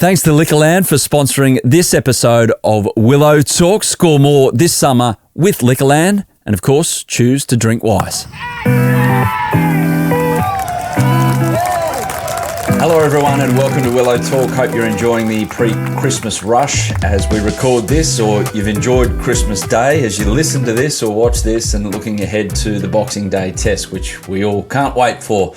Thanks to Liquorland for sponsoring this episode of Willow Talk. Score more this summer with Liquorland, and of course, choose to drink wise. Hello everyone and welcome to Willow Talk. Hope you're enjoying the pre-Christmas rush as we record this, or you've enjoyed Christmas Day as you listen to this or watch this, and looking ahead to the Boxing Day test, which we all can't wait for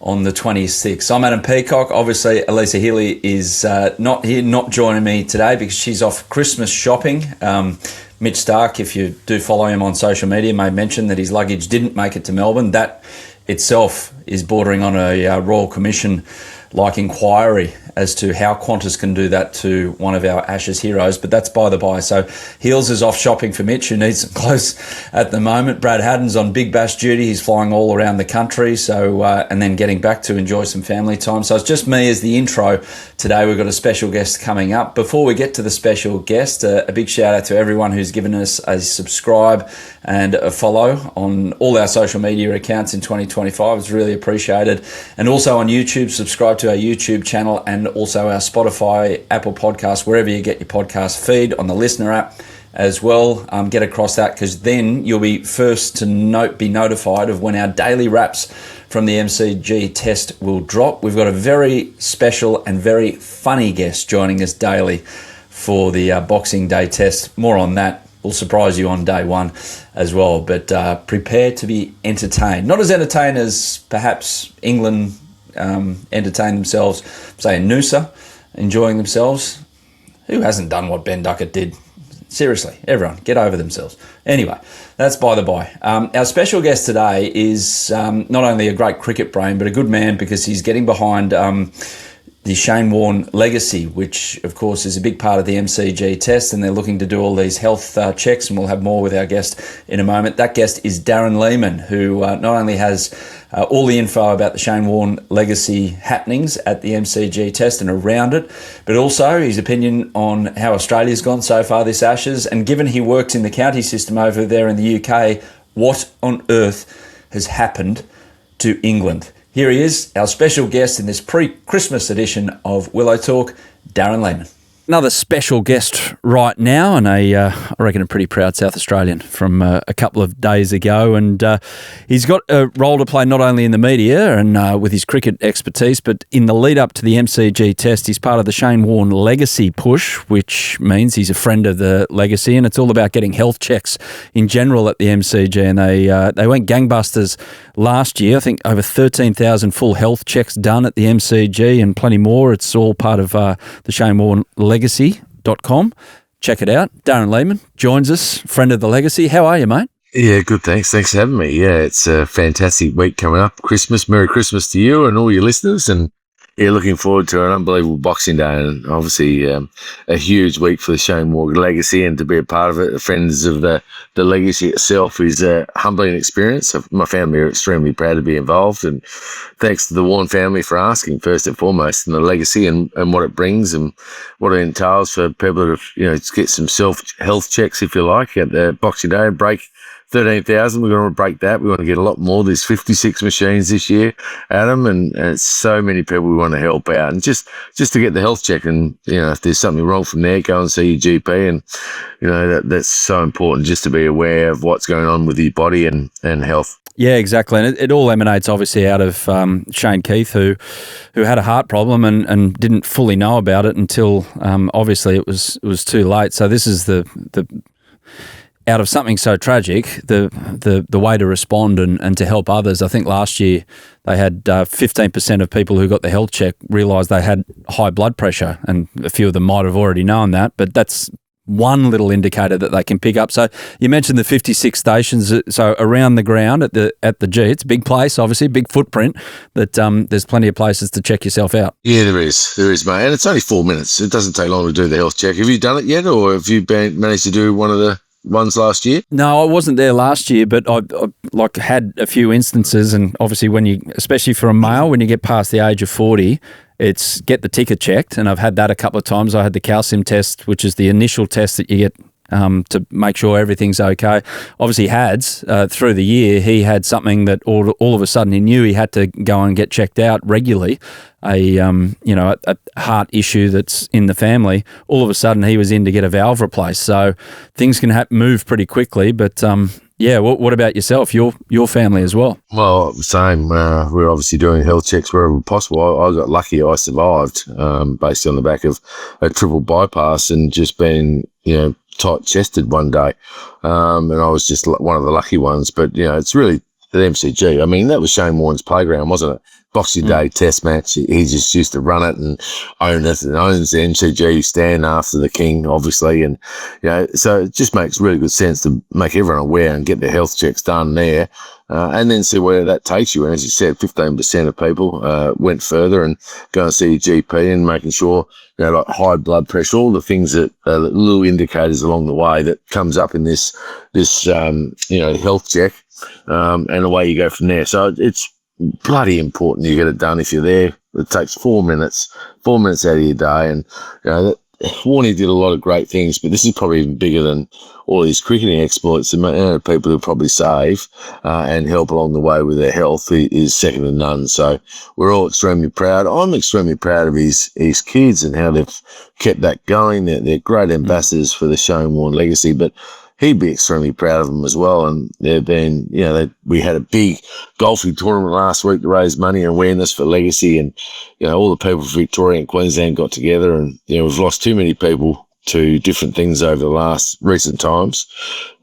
on the 26th. I'm Adam Peacock. Obviously, Elisa Healy is not here, not joining me today because she's off Christmas shopping. Mitch Stark, if you do follow him on social media, may mention that his luggage didn't make it to Melbourne. That itself is bordering on a Royal Commission-like inquiry as to how Qantas can do that to one of our Ashes heroes, but that's by the by. So Heels is off shopping for Mitch, who needs some clothes at the moment. Brad Haddon's on Big Bash duty. He's flying all around the country, so and then getting back to enjoy some family time. So it's just me as the intro today. We've got a special guest coming up. Before we get to the special guest, a big shout out to everyone who's given us a subscribe and a follow on all our social media accounts in 2025. It's really appreciated. And also on YouTube, subscribe to our YouTube channel and also our Spotify, Apple Podcasts, wherever you get your podcast feed, on the Listener app as well. Get across that, because then you'll be first to be notified of when our daily wraps from the MCG test will drop. We've got a very special and very funny guest joining us daily for the Boxing Day test. More on that. We'll surprise you on day one as well, but prepare to be entertained. Not as entertained as perhaps England entertain themselves, say in Noosa, enjoying themselves. Who hasn't done what Ben Duckett did? Seriously, everyone, get over themselves. Anyway, that's by the by. Our special guest today is not only a great cricket brain, but a good man, because he's getting behind the Shane Warne Legacy, which of course is a big part of the MCG test, and they're looking to do all these health checks, and we'll have more with our guest in a moment. That guest is Darren Lehmann, who not only has all the info about the Shane Warne Legacy happenings at the MCG test and around it, but also his opinion on how Australia's gone so far this Ashes, and given he works in the county system over there in the UK, what on earth has happened to England? Here he is, our special guest in this pre-Christmas edition of Willow Talk, Darren Lehmann. Another special guest right now, and I reckon a pretty proud South Australian from a couple of days ago. And he's got a role to play not only in the media and with his cricket expertise, but in the lead up to the MCG test. He's part of the Shane Warne Legacy push, which means he's a friend of the Legacy, and it's all about getting health checks in general at the MCG. And they went gangbusters last year. I think over 13,000 full health checks done at the MCG and plenty more. It's all part of the Shane Warne Legacy.com. Check it out. Darren Lehmann joins us, friend of the Legacy. How are you, mate? Yeah, good, thanks. Thanks for having me. Yeah, it's a fantastic week coming up. Christmas, Merry Christmas to you and all your listeners. And yeah, looking forward to an unbelievable Boxing Day, and obviously a huge week for the Shane Warne Legacy, and to be a part of it, friends of the Legacy itself, is a humbling experience. My family are extremely proud to be involved, and thanks to the Warne family for asking, first and foremost, and the Legacy and what it brings and what it entails for people to get some self-health checks, if you like, at the Boxing Day. Break 13,000. We're going to break that. We want to get a lot more. There's 56 machines this year, Adam, and so many people we want to help out. And just to get the health check, and if there's something wrong from there, go and see your GP. And that's so important, just to be aware of what's going on with your body and health. Yeah, exactly. And it all emanates obviously out of Shane Keith, who had a heart problem and didn't fully know about it until obviously it was too late. So this is the out of something so tragic, the way to respond and to help others. I think last year they had 15% of people who got the health check realised they had high blood pressure, and a few of them might have already known that, but that's one little indicator that they can pick up. So you mentioned the 56 stations, so around the ground at the G. It's a big place, obviously, big footprint, but there's plenty of places to check yourself out. Yeah, there is, mate, and it's only 4 minutes. It doesn't take long to do the health check. Have you done it yet, or have you managed to do one of the ones last year? No, I wasn't there last year, but I had a few instances, and obviously especially for a male, when you get past the age of 40, it's get the ticker checked, and I've had that a couple of times. I had the calcium test, which is the initial test that you get to make sure everything's okay. Obviously, Hads, through the year, he had something that all of a sudden he knew he had to go and get checked out regularly, a heart issue that's in the family. All of a sudden he was in to get a valve replaced. So things can move pretty quickly, but what about yourself, your family as well? Well, same. We're obviously doing health checks wherever possible. I got lucky I survived based on the back of a triple bypass and just being, tight-chested one day. And I was just one of the lucky ones. But, it's really the MCG. I mean, that was Shane Warne's playground, wasn't it? Boxing Day test match. He just used to run it and own it and owns the MCG stand after the king, obviously. And, so it just makes really good sense to make everyone aware and get the health checks done there. And then see where that takes you. And as you said, 15% of people went further and go and see your GP and making sure, like high blood pressure, all the things that are little indicators along the way that comes up in this health check. And away you go from there. So it's bloody important you get it done if you're there. It takes 4 minutes out of your day. And, Warnie did a lot of great things, but this is probably even bigger than all these cricketing exploits. The people who probably save and help along the way with their health is second to none. So we're all extremely proud. I'm extremely proud of his kids and how they've kept that going. They're great ambassadors for the Shane Warne Legacy, but he'd be extremely proud of them as well. And they've been, we had a big golfing tournament last week to raise money and awareness for Legacy. And, all the people from Victoria and Queensland got together and, we've lost too many people to different things over the recent times.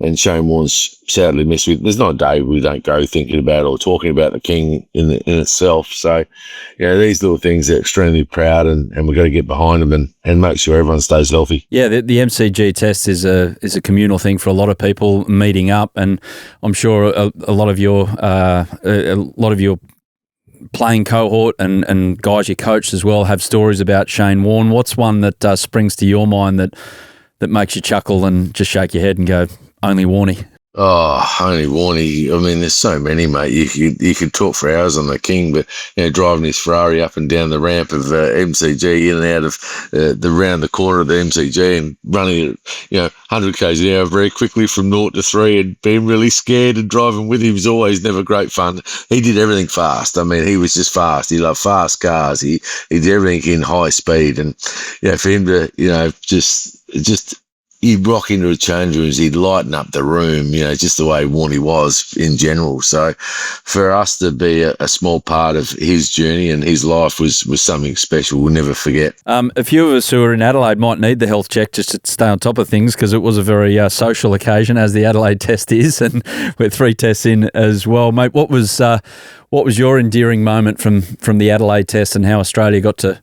And Shane Warne's sadly missed with. There's not a day we don't go thinking about or talking about the king in itself. So, these little things are extremely proud and we've got to get behind them and make sure everyone stays healthy. Yeah, the MCG test is a communal thing for a lot of people meeting up, and I'm sure a lot of your playing cohort and guys you coached as well have stories about Shane Warne. What's one that springs to your mind that makes you chuckle and just shake your head and go, only Warnie? Oh, only Warnie. I mean, there's so many, mate. You could talk for hours on the king, but driving his Ferrari up and down the ramp of MCG, in and out of round the corner of the MCG, and running at 100 k's an hour very quickly from 0 to 3, and being really scared and driving with him was always never great fun. He did everything fast. I mean, he was just fast. He loved fast cars. He did everything in high speed, and for him to just. He'd rock into the change rooms, he'd lighten up the room, just the way Warnie was in general. So for us to be a small part of his journey and his life was something special we'll never forget. A few of us who are in Adelaide might need the health check just to stay on top of things, because it was a very social occasion, as the Adelaide test is, and we're 3 tests in as well. Mate, what was your endearing moment from the Adelaide test and how Australia got to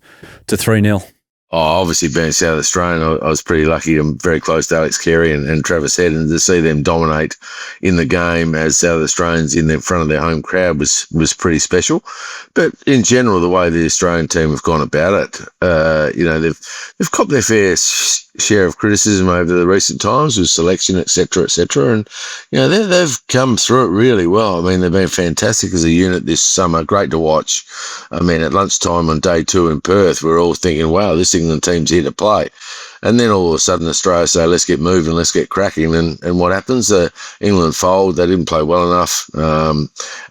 3-0? Oh, obviously being South Australian, I was pretty lucky. I'm very close to Alex Carey and Travis Head, and to see them dominate in the game as South Australians in the front of their home crowd was pretty special. But in general, the way the Australian team have gone about it, they've copped their fair share of criticism over the recent times with selection, etc., and they've come through it really well. I mean, they've been fantastic as a unit this summer. Great to watch. I mean, at lunchtime on day 2 in Perth, we're all thinking, wow, this England team's here to play. And then all of a sudden Australia say, let's get moving, let's get cracking. And what happens? England fold. They didn't play well enough.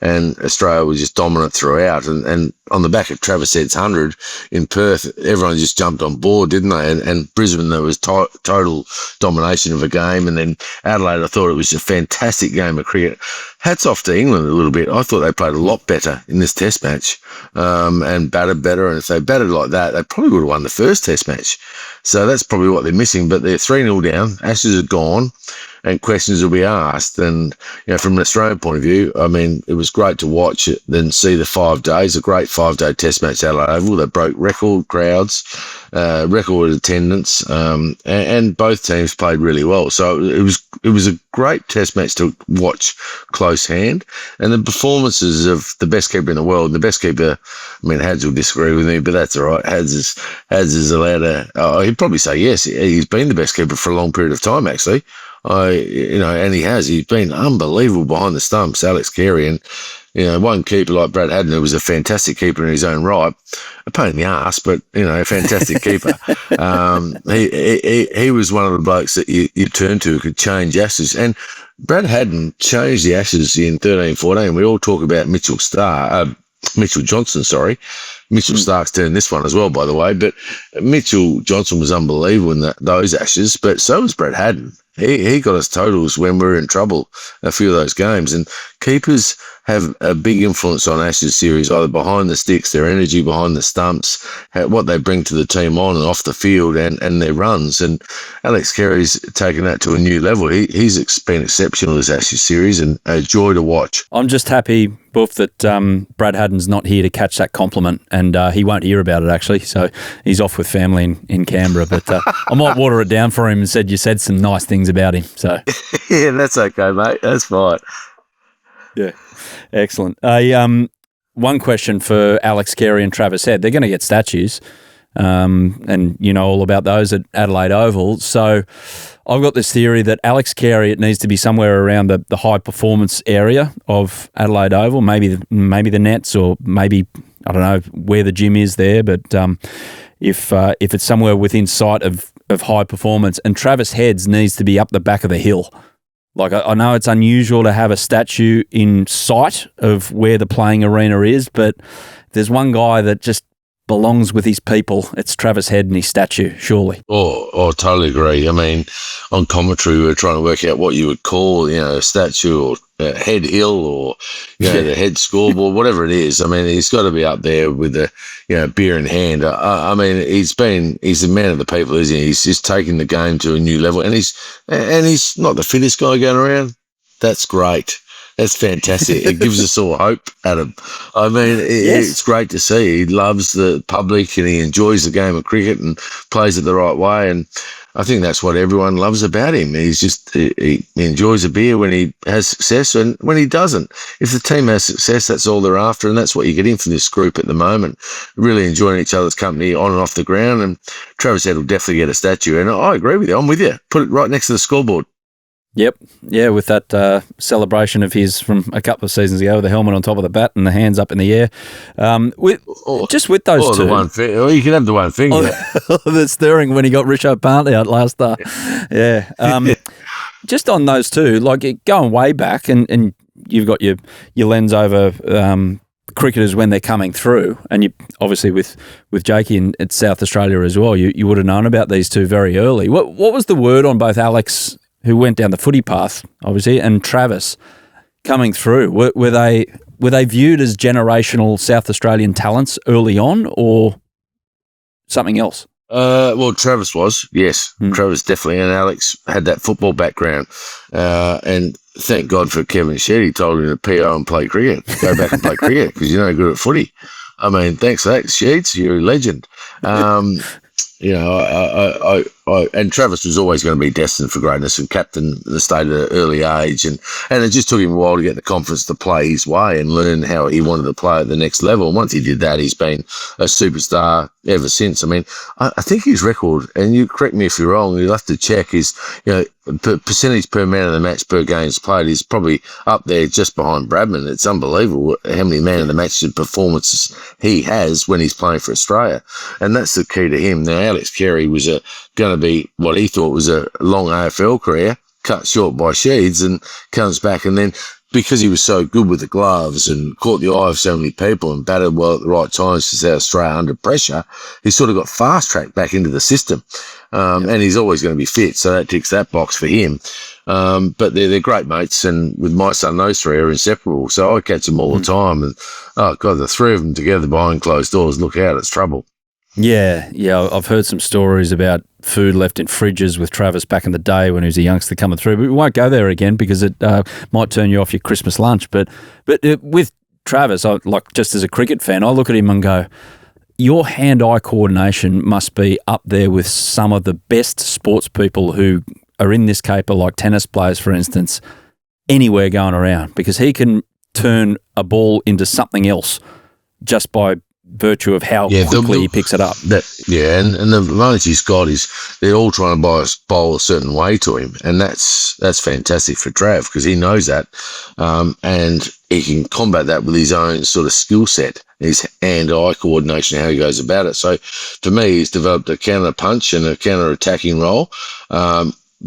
And Australia was just dominant throughout. And on the back of Travis Head's 100 in Perth, everyone just jumped on board, didn't they? And Brisbane, there was total domination of a game. And then Adelaide, I thought it was a fantastic game of cricket. Hats off to England a little bit. I thought they played a lot better in this test match and batted better. And if they batted like that, they probably would have won the first test match. So that's probably what they're missing. But they're 3-0 down. Ashes are gone. And questions will be asked. And, from an Australian point of view, I mean, it was great to watch it, then see the 5 days, a great 5-day test match at Adelaide Oval that broke record crowds, record attendance, and both teams played really well. So it was a great test match to watch close hand. And the performances of the best keeper in the world, the best keeper, I mean, Hads will disagree with me, but that's all right. Hads is allowed to, he'd probably say yes. He's been the best keeper for a long period of time, actually. And he has. He's been unbelievable behind the stumps, Alex Carey. And, one keeper like Brad Haddon, who was a fantastic keeper in his own right, a pain in the ass, but a fantastic keeper. He was one of the blokes that you turn to who could change Ashes, and Brad Haddon changed the Ashes in 13-14. We all talk about Mitchell Johnson, sorry. Mitchell Stark's turned this one as well, by the way. But Mitchell Johnson was unbelievable in those Ashes, but so was Brad Haddon. He got us totals when we were in trouble, a few of those games. And keepers have a big influence on Ashes series, either behind the sticks, their energy behind the stumps, what they bring to the team on and off the field, and their runs. And Alex Carey's taken that to a new level. He's been exceptional this Ashes series and a joy to watch. I'm just happy, Boof, that Brad Haddon's not here to catch that compliment, and he won't hear about it, actually. So he's off with family in Canberra. But I might water it down for him and said you said some nice things about him. So yeah, that's okay, mate. That's fine. Yeah, excellent. One question for Alex Carey and Travis Head. They're going to get statues, and you know all about those at Adelaide Oval. So I've got this theory that Alex Carey, it needs to be somewhere around the high performance area of Adelaide Oval, maybe the nets, or maybe, I don't know where the gym is there, but if it's somewhere within sight of high performance, and Travis Head's needs to be up the back of the hill. Like, I know it's unusual to have a statue in sight of where the playing arena is, but there's one guy that just belongs with his people. It's Travis Head and his statue, surely. Oh, totally agree. I mean, on commentary, we were trying to work out what you would call, a statue or head hill or, the head scoreboard, whatever it is. I mean, he's got to be up there with the, beer in hand. I mean, he's a man of the people, isn't he? He's just taking the game to a new level, and he's not the fittest guy going around. That's great. That's fantastic. It gives us all hope, Adam. I mean, it's great to see. He loves the public and he enjoys the game of cricket and plays it the right way. And I think that's what everyone loves about him. He's just, he enjoys a beer when he has success and when he doesn't. If the team has success, that's all they're after. And that's what you're getting from this group at the moment. Really enjoying each other's company on and off the ground. And Travis Head will definitely get a statue. And I agree with you. I'm with you. Put it right next to the scoreboard. Yep. Yeah, with that celebration of his from a couple of seasons ago, with the helmet on top of the bat and the hands up in the air. With those two. The one finger. You can have the one finger. The stirring when he got Rishabh Pant out last time. Yeah. Just on those two, like going way back, and you've got your lens over cricketers when they're coming through, and you obviously with Jakey in South Australia as well, you would have known about these two very early. What was the word on both Alex, who went down the footy path, obviously, and Travis coming through? Were they viewed as generational South Australian talents early on, or something else? Well, Travis was, yes. Travis definitely, and Alex had that football background. And thank God for Kevin Shetty told him to PO and play cricket. Go back and play cricket because you're no good at footy. I mean, thanks for that, Sheets. You're a legend. And Travis was always going to be destined for greatness and captain the state at an early age. And it just took him a while to get the confidence to play his way and learn how he wanted to play at the next level. And once he did that, he's been a superstar ever since. I mean, I think his record, and you correct me if you're wrong, you'll have to check, is, percentage per man of the match per games played is probably up there just behind Bradman. It's unbelievable how many man of the match performances he has when he's playing for Australia. And that's the key to him. Now, Alex Carey was going to be what he thought was a long AFL career, cut short by Sheeds, and comes back. And then because he was so good with the gloves and caught the eye of so many people and batted well at the right times for South Australia under pressure, he sort of got fast-tracked back into the system. And he's always going to be fit, so that ticks that box for him. But they're great mates, and with my son, those three are inseparable. So I catch them all the time. And, oh, God, the three of them together behind closed doors, look out, it's trouble. Yeah, I've heard some stories about food left in fridges with Travis back in the day when he was a youngster coming through. But we won't go there again because it might turn you off your Christmas lunch. But with Travis, just as a cricket fan, I look at him and go, your hand-eye coordination must be up there with some of the best sports people who are in this caper, like tennis players, for instance, anywhere going around, because he can turn a ball into something else just by virtue of how quickly he picks it up. And the advantage he's got is they're all trying to bowl a certain way to him, and that's fantastic for Trav because he knows that, and he can combat that with his own sort of skill set, his hand-eye coordination, how he goes about it. So for me, he's developed a counter-punch and a counter-attacking role.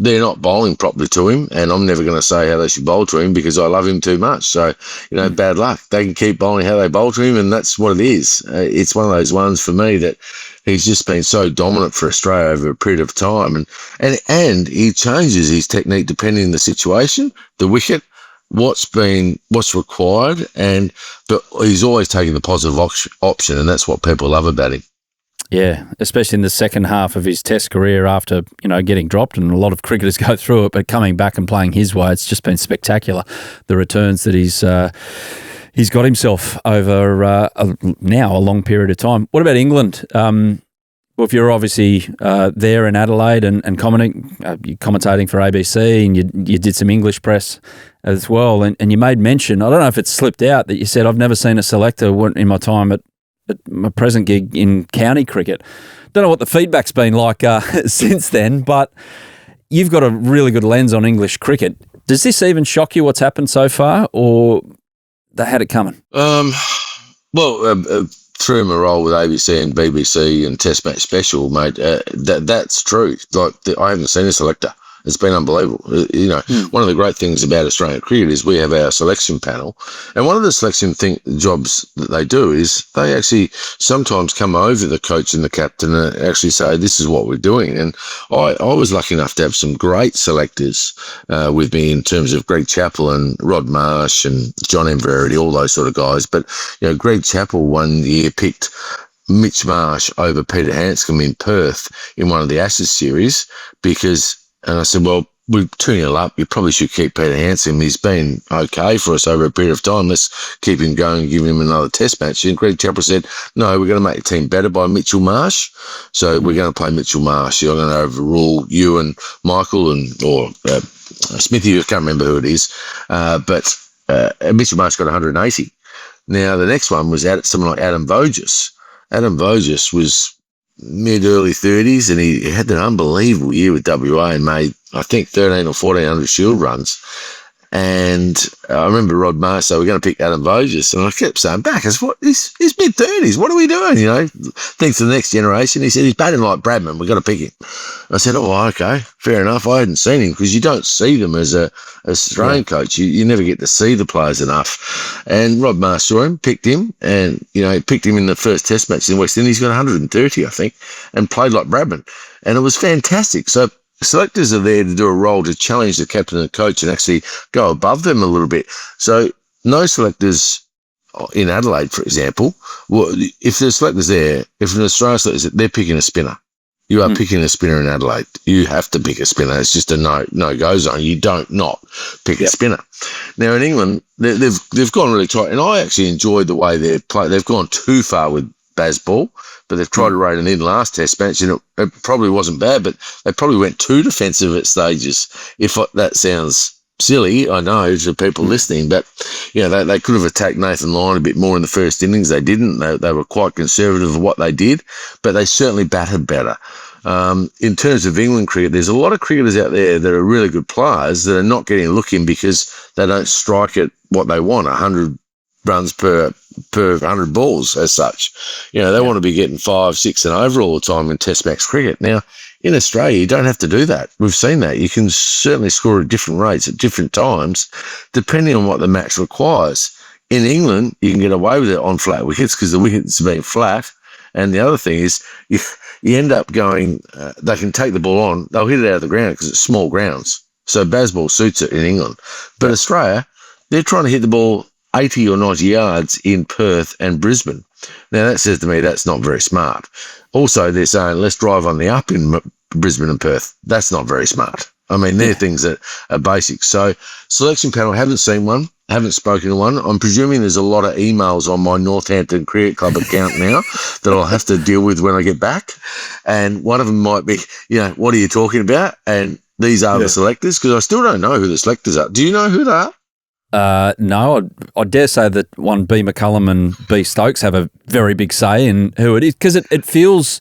They're not bowling properly to him, and I'm never going to say how they should bowl to him because I love him too much. So, bad luck. They can keep bowling how they bowl to him, and that's what it is. It's one of those ones for me that he's just been so dominant for Australia over a period of time, and he changes his technique depending on the situation, the wicket, what's required, but he's always taking the positive option, and that's what people love about him. Yeah, especially in the second half of his Test career after, getting dropped, and a lot of cricketers go through it, but coming back and playing his way, it's just been spectacular, the returns that he's got himself over now a long period of time. What about England? Well, if you're obviously there in Adelaide and commentating for ABC, and you did some English press as well, and you made mention, I don't know if it slipped out, that you said, I've never seen a selector in my time at my present gig in county cricket. Don't know what the feedback's been like since then, but you've got a really good lens on English cricket. Does this even shock you what's happened so far, or they had it coming? Through my role with ABC and BBC and Test Match Special, mate, that's true. I haven't seen a selector. It's been unbelievable. One of the great things about Australian cricket is we have our selection panel, and one of the selection jobs that they do is they actually sometimes come over the coach and the captain and actually say, this is what we're doing. And I was lucky enough to have some great selectors with me in terms of Greg Chappell and Rod Marsh and John M. Verity, all those sort of guys. But, Greg Chappell one year picked Mitch Marsh over Peter Hanscom in Perth in one of the Ashes series and I said, well, we're 2-0 up. You probably should keep Peter Hanscom. He's been okay for us over a period of time. Let's keep him going and give him another test match. And Greg Chappell said, no, we're going to make the team better by Mitchell Marsh. So we're going to play Mitchell Marsh. You're going to overrule you and Michael or Smithy. I can't remember who it is. But Mitchell Marsh got 180. Now, the next one was someone like Adam Voges. Adam Voges was mid-early 30s, and he had an unbelievable year with WA and made, I think, 13 or 1400 shield runs. And I remember Rod Marsh said, we're going to pick Adam Voges. And I kept saying back, he's mid-30s. What are we doing? Thanks to the next generation. He said, he's batting like Bradman. We've got to pick him. I said, okay, fair enough. I hadn't seen him because you don't see them as a Australian coach. You never get to see the players enough. And Rod Marsh saw him, picked him, and, picked him in the first test match in West Indies. He got 130, I think, and played like Bradman. And it was fantastic. So selectors are there to do a role to challenge the captain and coach and actually go above them a little bit. So no selectors in Adelaide, for example, if the selectors there, if an Australian selector's there, they're picking a spinner. You are picking a spinner in Adelaide. You have to pick a spinner. It's just a no-go zone. You don't not pick a spinner. Now, in England, they've gone really tight, and I actually enjoyed the way they play. They've gone too far with Bazball, but they've tried to rate an in last test match, and it probably wasn't bad, but they probably went too defensive at stages. If that sounds silly, I know, to people listening, but they could have attacked Nathan Lyon a bit more in the first innings. They didn't. They were quite conservative of what they did, but they certainly batted better. In terms of England cricket, there's a lot of cricketers out there that are really good players that are not getting a look in because they don't strike at what they want, 100 runs per 100 balls as such. They want to be getting 5, 6 and over all the time in Test match cricket. Now, in Australia, you don't have to do that. We've seen that. You can certainly score at different rates at different times, depending on what the match requires. In England, you can get away with it on flat wickets because the wickets have been flat. And the other thing is, you end up going, they can take the ball on, they'll hit it out of the ground because it's small grounds. So Bazball suits it in England. But Australia, they're trying to hit the ball 80 or 90 yards in Perth and Brisbane. Now, that says to me that's not very smart. Also, they're saying, let's drive on the up in Brisbane and Perth. That's not very smart. I mean, they're things that are basic. So, selection panel, haven't seen one, haven't spoken to one. I'm presuming there's a lot of emails on my Northampton Cricket Club account now that I'll have to deal with when I get back. And one of them might be, what are you talking about? And these are the selectors, because I still don't know who the selectors are. Do you know who they are? No, I dare say that one B McCullum and B Stokes have a very big say in who it is, because it feels.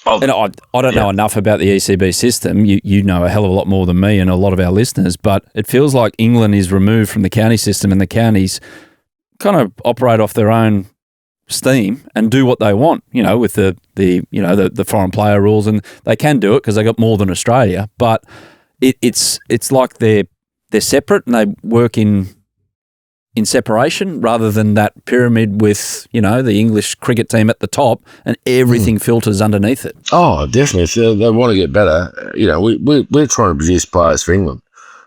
And I don't know enough about the ECB system. You know a hell of a lot more than me and a lot of our listeners, but it feels like England is removed from the county system, and the counties kind of operate off their own steam and do what they want. With the foreign player rules, and they can do it because they got more than Australia. But it's like they're separate and they work in separation rather than that pyramid with, the English cricket team at the top and everything filters underneath it. Oh, definitely. If they want to get better, we're trying to produce players for England.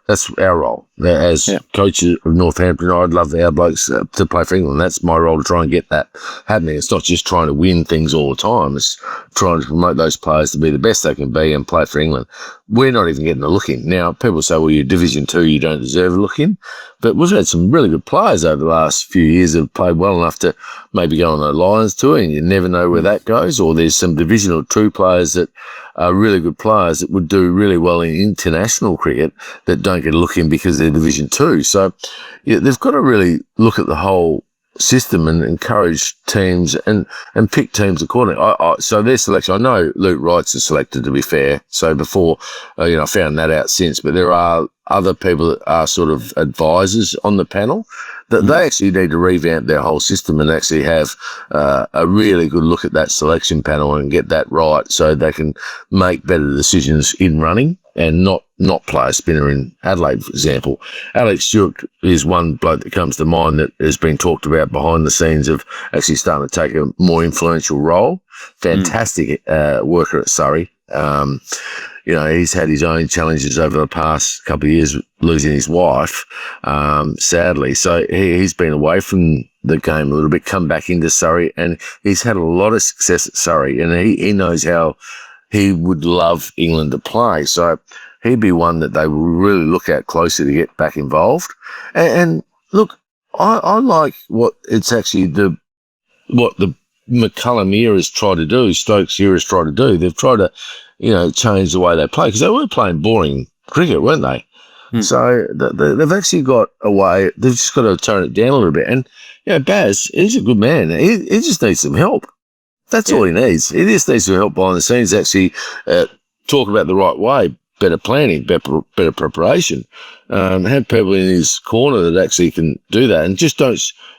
That's our role. As coaches of Northampton, I'd love our blokes to play for England. That's my role, to try and get that happening. It's not just trying to win things all the time. It's trying to promote those players to be the best they can be and play for England. We're not even getting a look in. Now, people say, well, you're Division 2, you don't deserve a look in. But we've had some really good players over the last few years that have played well enough to maybe go on a Lions tour, and you never know where that goes. Or there's some Division 2 players that are really good players that would do really well in international cricket that don't get a look in because they're Division 2. So they've got to really look at the whole system and encourage teams and pick teams accordingly. So their selection, I know Luke Wright's is selected, to be fair. So before, I found that out since, but there are other people that are sort of advisors on the panel that they actually need to revamp their whole system and actually have a really good look at that selection panel and get that right so they can make better decisions in running and not play a spinner in Adelaide, for example. Alex Stewart is one bloke that comes to mind that has been talked about behind the scenes of actually starting to take a more influential role. Fantastic worker at Surrey. He's had his own challenges over the past couple of years, losing his wife, sadly. So he's been away from the game a little bit, come back into Surrey, and he's had a lot of success at Surrey, and he knows how he would love England to play. So he'd be one that they will really look at closely to get back involved. And look, I like what it's actually what the McCullum era has tried to do, Stokes era has tried to do. They've tried to, change the way they play, because they were playing boring cricket, weren't they? So they've actually got a way. They've just got to turn it down a little bit. And, Baz, he's a good man. He just needs some help. That's all he needs. He just needs some help behind the scenes, actually talk about the right way, better planning, better preparation, have people in his corner that actually can do that. And just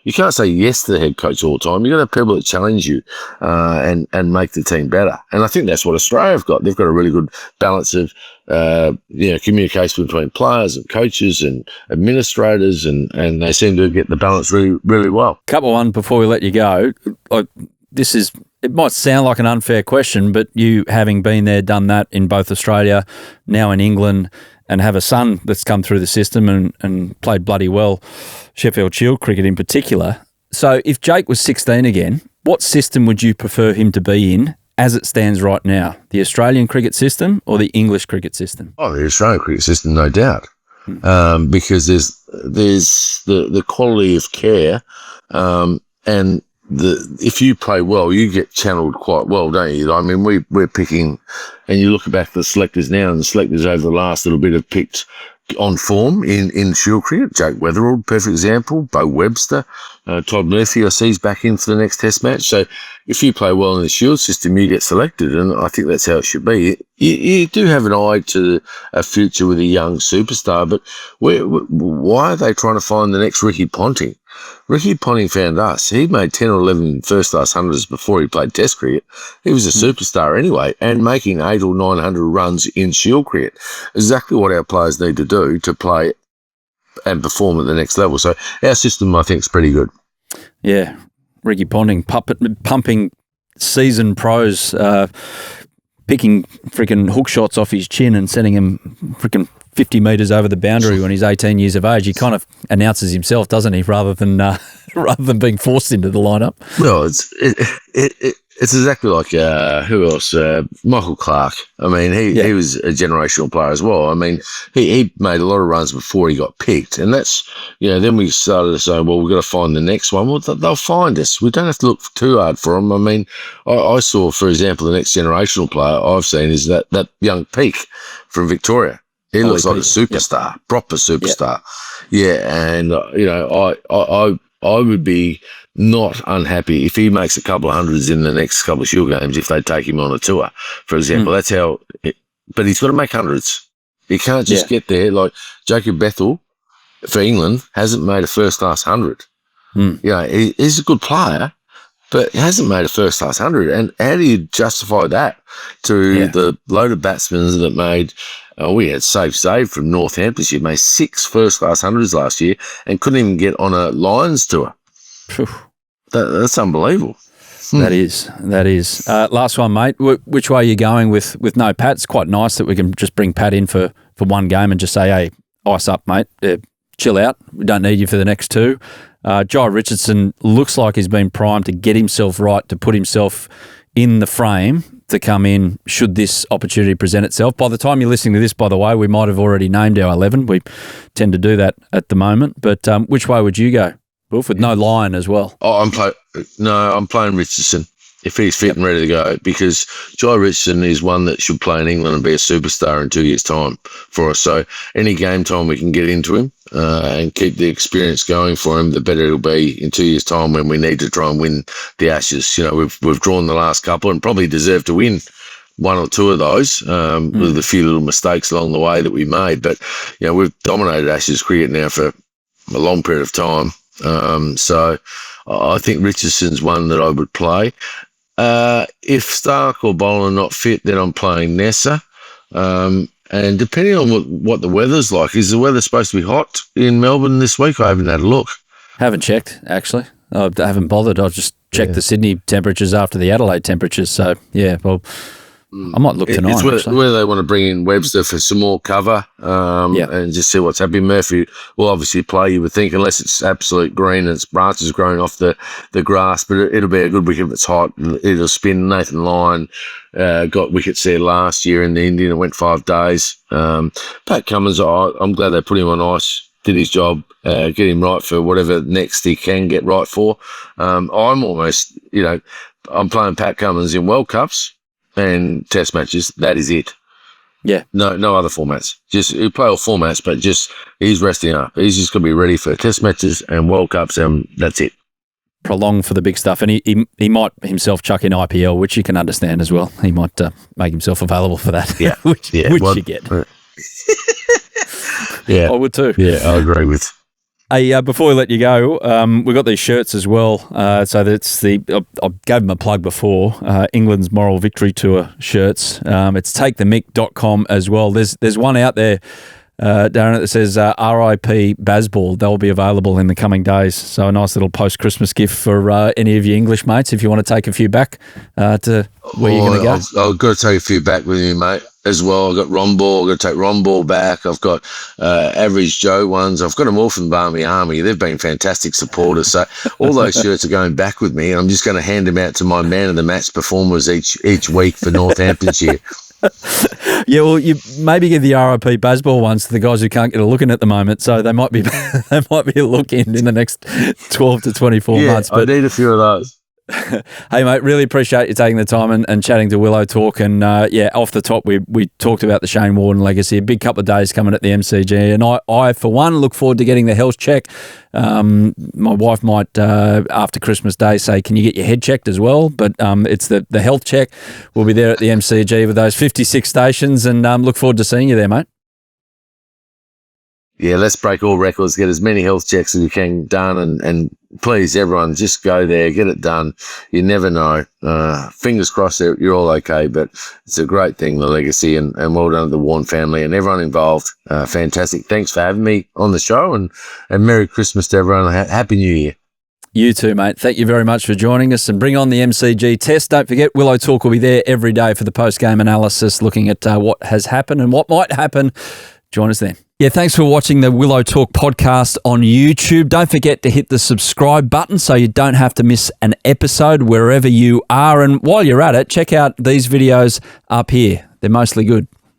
you can't say yes to the head coach all the time. You've got to have people that challenge you and make the team better. And I think that's what Australia have got. They've got a really good balance of communication between players and coaches and administrators, and they seem to get the balance really, really well. Couple one before we let you go. It might sound like an unfair question, but you, having been there, done that in both Australia, now in England, and have a son that's come through the system and played bloody well, Sheffield Shield cricket in particular. So if Jake was 16 again, what system would you prefer him to be in as it stands right now? The Australian cricket system or the English cricket system? Oh, the Australian cricket system, no doubt. Because there's the quality of care and if you play well, you get channeled quite well, don't you? I mean, we're picking, and you look back at the selectors now, and the selectors over the last little bit have picked on form in Shield cricket. Jake Weatherald, perfect example. Bo Webster, Todd Murphy, I see he's back in for the next Test match. So if you play well in the Shield system, you get selected, and I think that's how it should be. You do have an eye to a future with a young superstar, but why are they trying to find the next Ricky Ponting? Ricky Ponting found us. He made 10 or 11 first-class hundreds before he played Test cricket. He was a superstar anyway, and making 800 or 900 runs in Shield cricket. Exactly what our players need to do to play and perform at the next level. So our system, I think, is pretty good. Yeah, Ricky Ponting pumping seasoned pros, picking freaking hook shots off his chin and sending him freaking 50 metres over the boundary when he's 18 years of age. He kind of announces himself, doesn't he, rather than being forced into the lineup. Well, it's exactly like who else? Michael Clark. I mean, he was a generational player as well. I mean, he made a lot of runs before he got picked, and that's Then we started to say, well, we've got to find the next one. Well, they'll find us. We don't have to look too hard for them. I mean, I saw, for example, the next generational player I've seen is that young Peak from Victoria. He looks like a superstar, proper superstar. Yeah, and I would be not unhappy if he makes a couple of hundreds in the next couple of Shield games if they take him on a tour, for example. That's how. But he's got to make hundreds. He can't just get there. Like Jacob Bethel for England hasn't made a first-class 100. He's a good player, but he hasn't made a first-class 100. And how do you justify that to the load of batsmen that made... we had save from Northamptonshire, made 6 first-class 100s last year and couldn't even get on a Lions tour. That's unbelievable. That is. Last one, mate. Which way are you going with no Pat? It's quite nice that we can just bring Pat in for one game and just say, hey, ice up, mate. Chill out. We don't need you for the next 2. Jai Richardson looks like he's been primed to get himself right, to put himself in the frame to come in should this opportunity present itself. By the time you're listening to this, by the way, we might have already named our 11. We tend to do that at the moment. But which way would you go, Boof, with no Lyon as well? Oh, I'm playing Richardson if he's fit and ready to go, because Jai Richardson is one that should play in England and be a superstar in 2 years' time for us. So any game time we can get into him and keep the experience going for him, the better it'll be in 2 years' time when we need to try and win the Ashes. We've drawn the last couple and probably deserve to win 1 or 2 of those with a few little mistakes along the way that we made. But, we've dominated Ashes cricket now for a long period of time. So I think Richardson's one that I would play. If Stark or Boland are not fit, then I'm playing Nessa. And depending on what the weather's like, is the weather supposed to be hot in Melbourne this week? I haven't had a look. Haven't checked, actually. I haven't bothered. I've just checked the Sydney temperatures after the Adelaide temperatures. So, I might look tonight. It's whether they want to bring in Webster for some more cover and just see what's happening. Murphy will obviously play, you would think, unless it's absolute green and its branches growing off the grass, but it'll be a good wicket if it's hot. It'll spin. Nathan Lyon got wickets there last year in the Indian. It went 5 days. Pat Cummins, I'm glad they put him on ice, did his job, get him right for whatever next he can get right for. I'm almost, I'm playing Pat Cummins in World Cups and Test matches. That is it. Yeah. No other formats. Just he'll play all formats, but just he's resting up. He's just going to be ready for Test matches and World Cups, and that's it. Prolong for the big stuff, and he might himself chuck in IPL, which you can understand as well. He might make himself available for that. Yeah, which you get. Yeah, I would too. Yeah, I agree with. Hey, before we let you go, we've got these shirts as well. So that's I gave them a plug before, England's Moral Victory Tour shirts. It's takethemick.com as well. There's one out there, Darren, that says RIP Bazball. They'll be available in the coming days. So a nice little post-Christmas gift for any of your English mates if you want to take a few back to where you're going to go. I've got to take a few back with you, mate, as well. I've got Ron Ball. I've got to take Ron Ball back. I've got Average Joe ones. I've got them all from Barmy Army. They've been fantastic supporters. So all those shirts are going back with me. I'm just going to hand them out to my man of the match performers each week for Northamptonshire. Yeah, well, you maybe give the RIP Bazball ones to the guys who can't get a look in at the moment, so they might be a look in the next 12 to 24 months. But I need a few of those. Hey, mate, really appreciate you taking the time and chatting to Willow Talk. And, off the top, we talked about the Shane Warne Legacy. A big couple of days coming at the MCG. And I, for one, look forward to getting the health check. My wife might, after Christmas Day, say, can you get your head checked as well? But it's the health check. We'll be there at the MCG with those 56 stations, and look forward to seeing you there, mate. Yeah, let's break all records, get as many health checks as we can done, and please, everyone, just go there, get it done. You never know. Fingers crossed you're all okay, but it's a great thing, the legacy, and well done to the Warne family and everyone involved. Fantastic. Thanks for having me on the show, and Merry Christmas to everyone. Happy New Year. You too, mate. Thank you very much for joining us, and bring on the MCG test. Don't forget, Willow Talk will be there every day for the post-game analysis, looking at what has happened and what might happen. Join us then. Yeah, thanks for watching the Willow Talk podcast on YouTube. Don't forget to hit the subscribe button so you don't have to miss an episode wherever you are. And while you're at it, check out these videos up here. They're mostly good.